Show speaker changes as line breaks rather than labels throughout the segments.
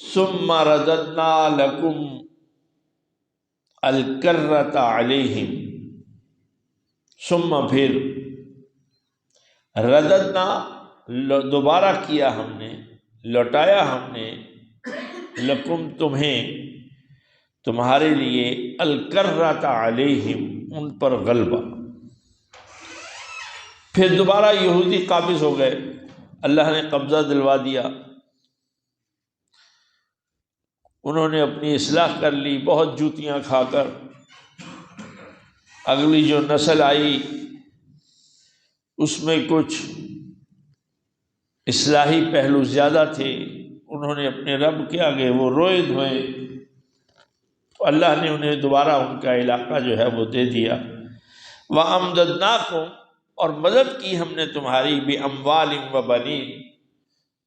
ثم رددنا لکم الکرۃ علیہم، ثم پھر رددنا دوبارہ کیا ہم نے، لوٹایا ہم نے، لکم تمہیں، تمہارے لیے، الکرۃ علیہم ان پر غلبہ۔ پھر دوبارہ یہودی قابض ہو گئے، اللہ نے قبضہ دلوا دیا، انہوں نے اپنی اصلاح کر لی بہت جوتیاں کھا کر۔ اگلی جو نسل آئی اس میں کچھ اصلاحی پہلو زیادہ تھے، انہوں نے اپنے رب کے آگے وہ روئے دھوئے، تو اللہ نے انہیں دوبارہ ان کا علاقہ جو ہے وہ دے دیا۔ وَأَمْدَدْنَاكُمْ، اور مدد کی ہم نے تمہاری، بِأَمْوَالٍ وَبَنِينَ،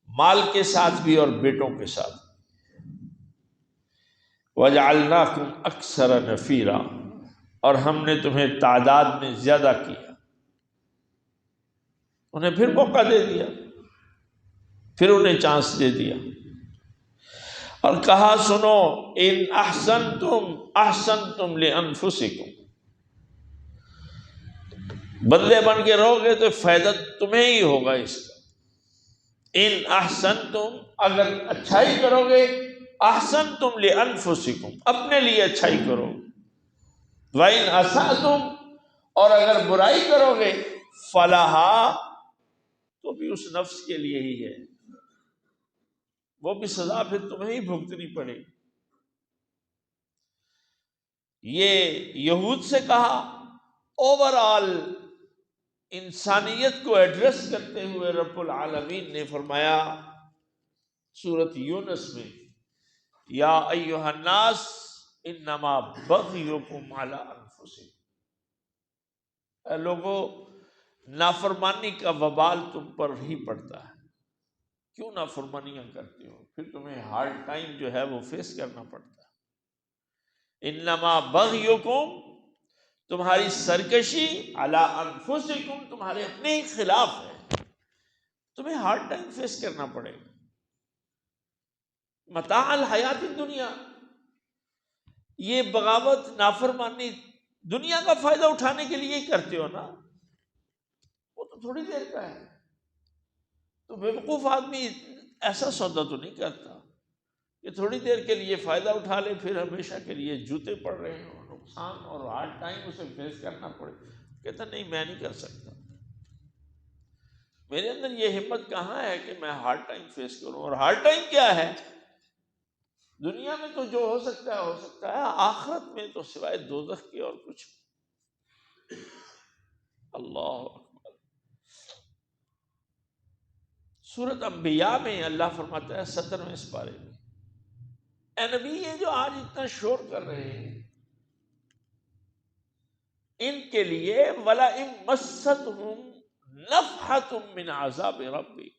مال کے ساتھ بھی اور بیٹوں کے ساتھ۔ وَجَعَلْنَاكُمْ أَكْثَرَ نَفِيرًا، اور ہم نے تمہیں تعداد میں زیادہ کیا، انہیں پھر موقع دے دیا، پھر انہیں چانس دے دیا، اور کہا سنو، ان احسنتم احسنتم لانفسکم، بدلے بن کے رہو گے تو فائدہ تمہیں ہی ہوگا اس کا۔ ان احسنتم، اگر اچھائی کرو گے، احسنتم لانفسکم، اپنے لیے اچھائی کرو، وَإِنْ أَسَأْتُمْ، اور اگر برائی کرو گے، فَلَهَا، تو بھی اس نفس کے لیے ہی ہے، وہ بھی سزا پھر تمہیں ہی بھگتنی پڑے گی۔ یہ یہود سے کہا، اوورآل انسانیت کو ایڈریس کرتے ہوئے رب العالمین نے فرمایا سورۃ یونس میں، یا ایھا الناس انما بغیکم علی انفسکم، اے لوگو، نافرمانی کا وبال تم پر ہی پڑتا ہے، کیوں نافرمانیاں کرتے ہو، پھر تمہیں ہارڈ ٹائم جو ہے وہ فیس کرنا پڑتا ہے۔ انما بغیکم، تمہاری سرکشی، علی انفسکم، تمہارے اپنے ہی خلاف ہے، تمہیں ہارڈ ٹائم فیس کرنا پڑے گا۔ متاع الحیات الدنیا، یہ بغاوت، نافرمانی دنیا کا فائدہ اٹھانے کے لیے ہی کرتے ہو نا، وہ تو تھوڑی دیر کا ہے، تو بیوقوف آدمی ایسا سودا تو نہیں کرتا کہ تھوڑی دیر کے لیے فائدہ اٹھا لے، پھر ہمیشہ کے لیے جوتے پڑ رہے ہیں اور نقصان اور ہارڈ ٹائم اسے فیس کرنا پڑے، کہتا نہیں میں نہیں کر سکتا، میرے اندر یہ ہمت کہاں ہے کہ میں ہارڈ ٹائم فیس کروں۔ اور ہارڈ ٹائم کیا ہے؟ دنیا میں تو جو ہو سکتا ہے ہو سکتا ہے، آخرت میں تو سوائے دوزخ کے اور کچھ۔ اللہ اکبر۔ سورۃ انبیاء میں اللہ فرماتا ہے 17ویں سپارے میں، اے نبی، یہ جو آج اتنا شور کر رہے ہیں، ان کے لیے وَلَئِن مَسَّتْهُمْ نَفْحَةٌ مِّنْ عَذَابِ رَبِّكَ،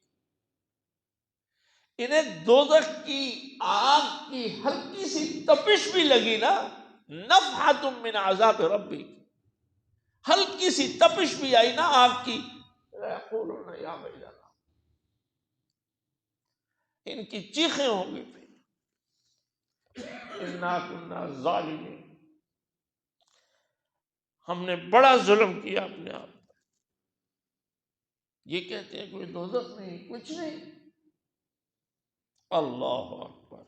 انہیں دوزخ کی آگ کی ہلکی سی تپش بھی لگی نا، نَفْحَةٌ مِّنْ عَذَابِ رَبِّكَ، ہلکی سی تپش بھی آئی نا آگ کی، يَقُولُونَ يَا وَيْلَنَا، ان کی چیخیں ہوں گی پھر، اِنَّا كُنَّا ظَالِمِينَ، ہم نے بڑا ظلم کیا اپنے آپ پر۔ یہ کہتے ہیں کوئی دوزخ نہیں، کچھ نہیں۔ اللہ اکبر۔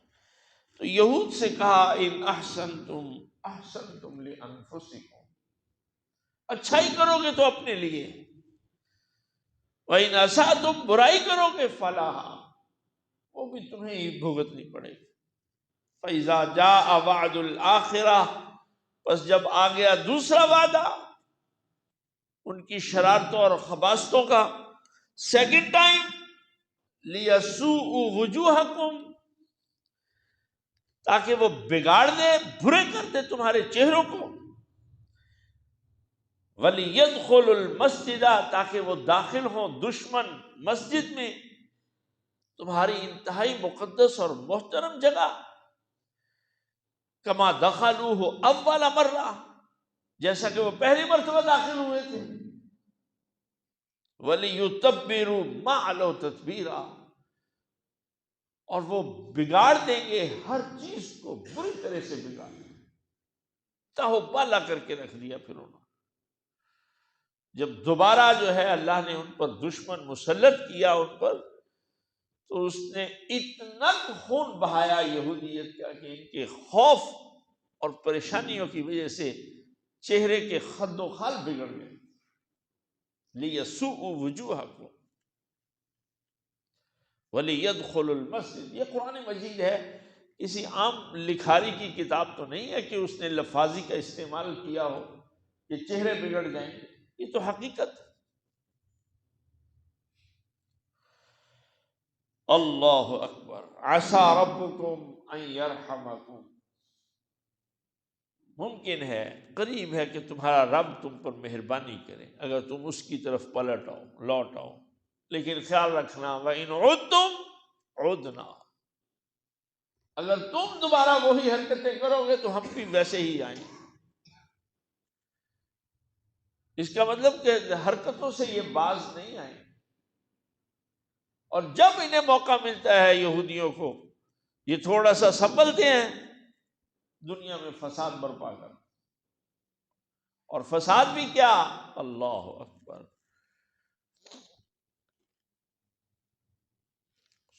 تو یہود سے کہا، ان احسنتم احسنتم لانفسکم، اچھائی کرو گے تو اپنے لیے، وَإِنْ أَسَأْتُمْ، برائی کرو گے، فَلَهَا، وہ بھی تمہیں ہی بھگتنی پڑے گی۔ فَإِذَا جَاءَ وَعْدُ الْآخِرَةِ، پس جب آ گیا دوسرا وعدہ ان کی شرارتوں اور خباثتوں کا، سیکنڈ ٹائم، لِيَسُوءُ وُجُوهَكُمْ، تاکہ وہ بگاڑ دے، برے کر دے تمہارے چہروں کو، وَلِيَدْخُلُوا الْمَسْجِدَ، تاکہ وہ داخل ہوں دشمن مسجد میں، تمہاری انتہائی مقدس اور محترم جگہ، کما دخلوہ اول مرہ، جیسا کہ وہ پہلی مرتبہ داخل ہوئے تھے، وَلِيُتَبِّرُوا مَا عَلَوْا تَتْبِيرًا، اور وہ بگاڑ دیں گے ہر چیز کو، بری طرح سے بگاڑ دیں گے، تاہو بالا کر کے رکھ دیا پھر انہوں نے۔ جب دوبارہ جو ہے اللہ نے ان پر دشمن مسلط کیا ان پر، تو اس نے اتنا خون بہایا یہودیت کا کہ ان کے خوف اور پریشانیوں کی وجہ سے چہرے کے خد و خال بگڑ گئے۔ لِيَسُوءُ وُجُوهَكُمْ وَلِيَدْخُلُوا الْمَسْجِدَ، یہ قرآن مجید ہے، کسی عام لکھاری کی کتاب تو نہیں ہے کہ اس نے لفاظی کا استعمال کیا ہو کہ چہرے بگڑ جائیں گے، یہ تو حقیقت ہے۔ اللہ اکبر، عسى ربكم ان يرحمكم، ممکن ہے، قریب ہے کہ تمہارا رب تم پر مہربانی کرے اگر تم اس کی طرف پلٹ آؤ، لوٹ آؤ، لیکن خیال رکھنا وَإِنْ عُدْتُمْ عُدْنَا، اگر تم دوبارہ وہی حرکتیں کرو گے تو ہم بھی ویسے ہی آئیں گے۔ اس کا مطلب کہ حرکتوں سے یہ باز نہیں آئیں، اور جب انہیں موقع ملتا ہے یہودیوں کو، یہ تھوڑا سا سنبھلتے ہیں، دنیا میں فساد برپا کر، اور فساد بھی کیا، اللہ اکبر۔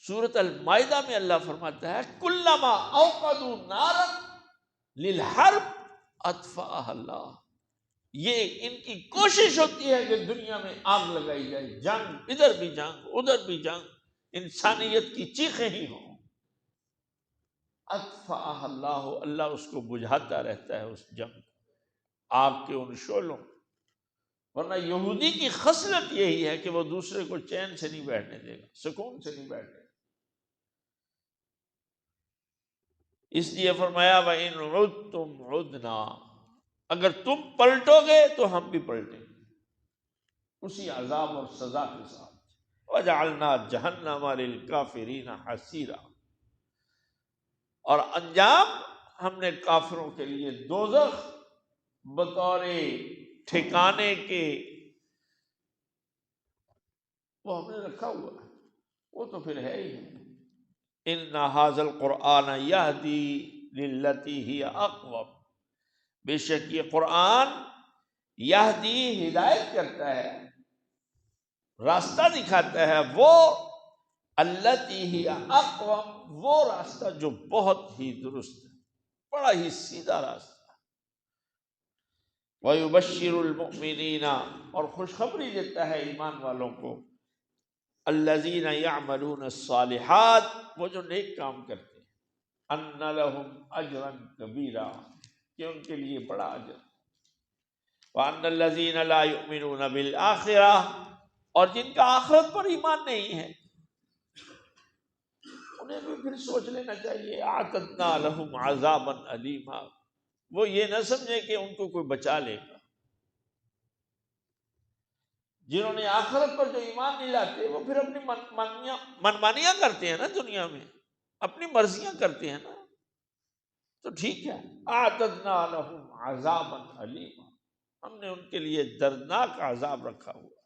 سورۃ المائدہ میں اللہ فرماتا ہے کلما اوقدوا نارا للحرب اطفاها اللہ، یہ ان کی کوشش ہوتی ہے کہ دنیا میں آگ لگائی جائے، جنگ، ادھر بھی جنگ ادھر بھی جنگ، انسانیت کی چیخیں ہی ہوں، اطفاها اللہ، اللہ اس کو بجھاتا رہتا ہے، اس جنگ، آگ کے ان شعلوں۔ ورنہ یہودی کی خصلت یہی ہے کہ وہ دوسرے کو چین سے نہیں بیٹھنے دے گا، سکون سے نہیں بیٹھنے گا۔ اس لیے فرمایا وَإِنْ عُدْتُمْ عُدْنَا، اگر تم پلٹو گے تو ہم بھی پلٹیں گے، اسی عذاب اور سزا کے ساتھ۔ وَجَعَلْنَا جَهَنَّمَ لِلْكَافِرِينَ حَصِيرًا، اور انجام ہم نے کافروں کے لیے دوزخ بطور ٹھکانے کے وہ ہم نے رکھا ہوا ہے، وہ تو پھر ہے ہی ہے۔ ان ھذا القرآن یہدی للتی ہی اقوم، بے شک یہ قرآن یہدی ہدایت کرتا ہے، راستہ دکھاتا ہے، وہ التی ہی اقوم، وہ راستہ جو بہت ہی درست ہے، بڑا ہی سیدھا راستہ۔ وَيُبَشِّرُ الْمُؤْمِنِينَ، اور خوشخبری دیتا ہے ایمان والوں کو، الَّذِينَ يَعْمَلُونَ الصَّالِحَاتِ، وہ جو نیک کام کرتے ہیں، أَنَّ لَهُمْ أَجْرًا كَبِيرًا، کہ ان کے لیے بڑا اجر، وَأَنَّ الَّذِينَ لَا يُؤْمِنُونَ بِالْآخِرَةِ، اور جن کا آخرت پر ایمان نہیں ہے، انہیں بھی پھر سوچ لینا چاہیے، أَعْتَدْنَا لَهُمْ عَذَابًا أَلِيمًا، وہ یہ نہ سمجھے کہ ان کو کوئی بچا لے گا۔ جنہوں نے آخرت پر جو ایمان نہیں لاتے، وہ پھر اپنی منمانیاں کرتے ہیں نا، دنیا میں اپنی مرضیاں کرتے ہیں نا، تو ٹھیک ہے، اعتدنا لهم عذابا علیما، ہم نے ان کے لیے دردناک عذاب رکھا ہوا۔